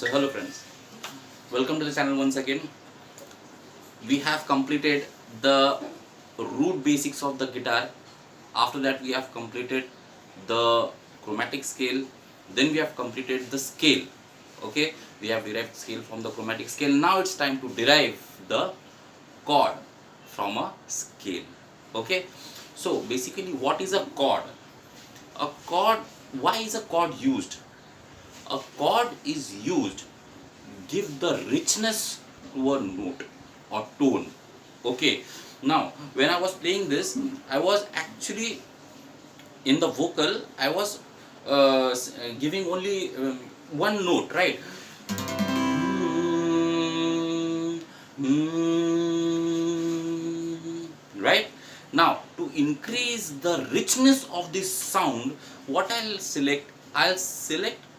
So hello friends, welcome to the channel once again. We have completed the root basics of the guitar. After that we have completed the chromatic scale. Then we have completed the scale. Okay, we have derived scale from the chromatic scale. Now it's time to derive the chord from a scale. Okay, so basically what is a chord? A chord, why is a chord used? A chord is used give the richness to a note or tone. Okay, now when I was playing this, I was actually in the vocal, I was giving only one note, right? Right? Now to increase the richness of this sound, what I'll select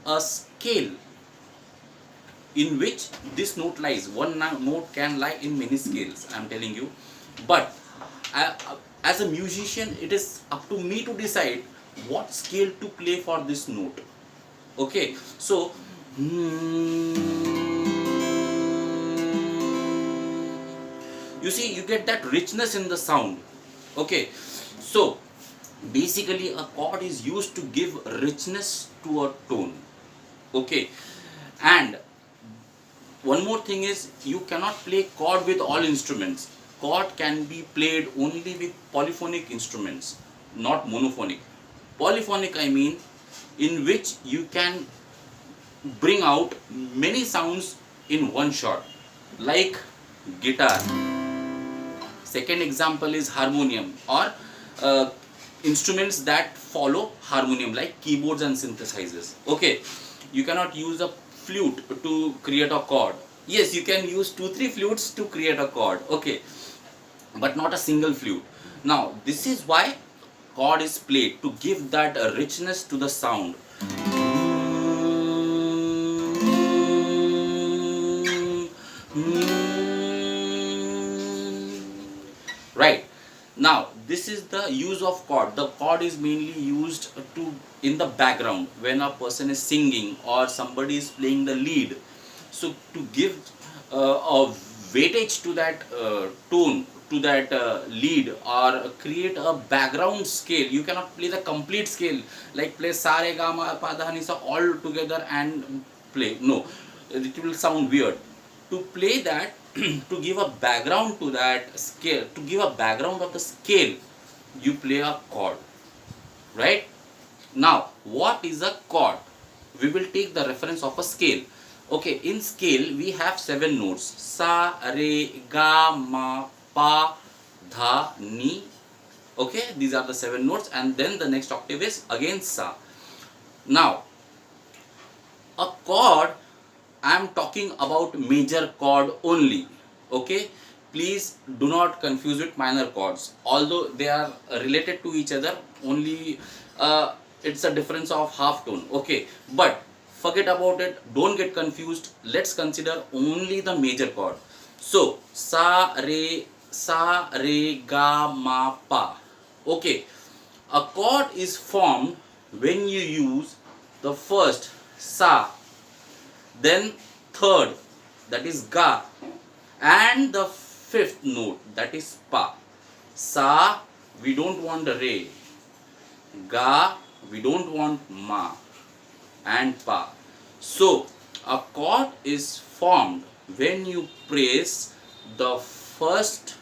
a scale in which this note lies. One note can lie in many scales, I am telling you, but as a musician it is up to me to decide what scale to play for this note. Okay, so you see, you get that richness in the sound. Okay, so basically a chord is used to give richness to a tone. Okay, and one more thing is, you cannot play chord with all instruments. Chord can be played only with polyphonic instruments, not monophonic. Polyphonic, I mean, in which you can bring out many sounds in one shot, like guitar. Second example is harmonium, or instruments that follow harmonium, like keyboards and synthesizers. Okay, you cannot use a flute to create a chord. Yes, you can use 2-3 flutes to create a chord. Okay, but not a single flute. Now this is why chord is played, to give that richness to the sound. Right, now this is the use of chord. The chord is mainly used to in the background when a person is singing or somebody is playing the lead. So to give a weightage to that tone, to that lead, or create a background scale. You cannot play the complete scale, like play sa re ga ma pa dha ni sa all together and play. No, it will sound weird. To play that, to give a background to that scale, to give a background of the scale, you play a chord. Right? Now, what is a chord? We will take the reference of a scale. Okay, in scale we have 7 notes: sa, re, ga, ma, pa, dha, ni. Okay, these are the 7 notes, and then the next octave is again sa. Now, a chord, I am talking about major chord only. Okay, please do not confuse with minor chords, although they are related to each other, only it's a difference of half tone. Okay, but forget about it, don't get confused. Let's consider only the major chord. So sa re ga ma pa. Okay, a chord is formed when you use the first sa, then third, that is ga, and the fifth note, that is pa. Sa, we don't want re. Ga, we don't want ma, and pa. So a chord is formed when you press the first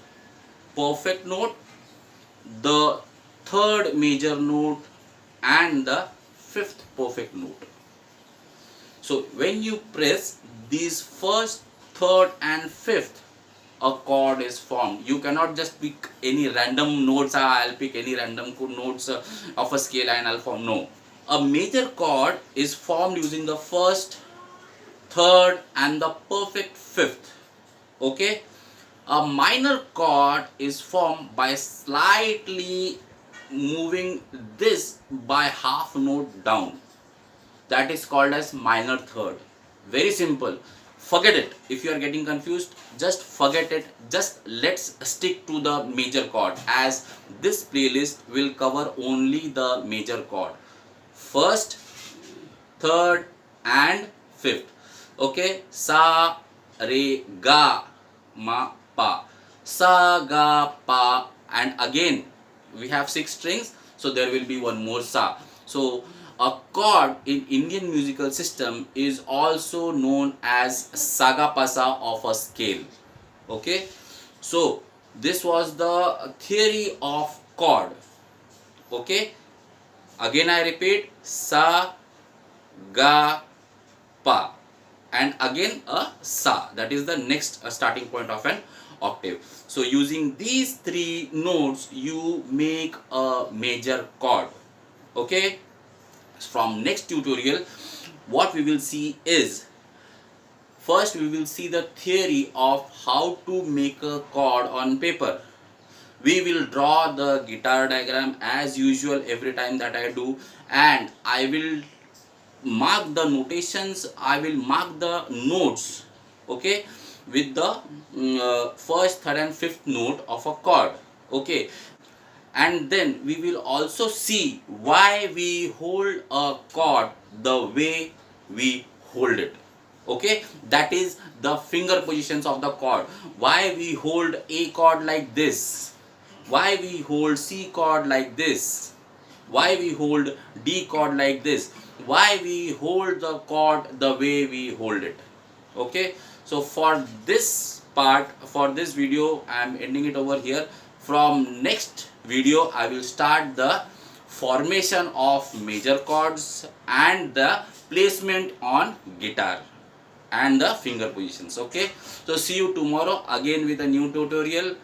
perfect note, the third major note, and the fifth perfect note. So when you press these first, third and fifth, a chord is formed. You cannot just pick any random notes. I'll pick any random notes of a scale and I'll form. No. A major chord is formed using the first, third and the perfect fifth. Okay. A minor chord is formed by slightly moving this by half note down. That is called as minor third. Very simple. Forget it. If you are getting confused, just forget it. Just let's stick to the major chord, as this playlist will cover only the major chord. First, third and fifth. Okay, sa re ga ma pa, sa ga pa, and again we have 6 strings, so there will be one more sa. So a chord in Indian musical system is also known as sagapasa of a scale. Okay, so this was the theory of chord. Okay, again I repeat, sa ga pa, and again a sa, that is the next starting point of an octave. So using these 3 notes you make a major chord. Okay, from next tutorial what we will see is, first we will see the theory of how to make a chord on paper. We will draw the guitar diagram as usual every time that I do, and I will mark the notations, I will mark the notes, okay, with the first, third and fifth note of a chord. Okay, and then we will also see why we hold a chord the way we hold it. Okay, that is the finger positions of the chord, why we hold A chord like this, why we hold C chord like this, why we hold D chord like this, why we hold the chord the way we hold it. Okay, so for this part, for this video I am ending it over here. From next video I will start the formation of major chords and the placement on guitar and the finger positions. Okay, so see you tomorrow again with a new tutorial.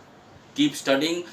Keep studying.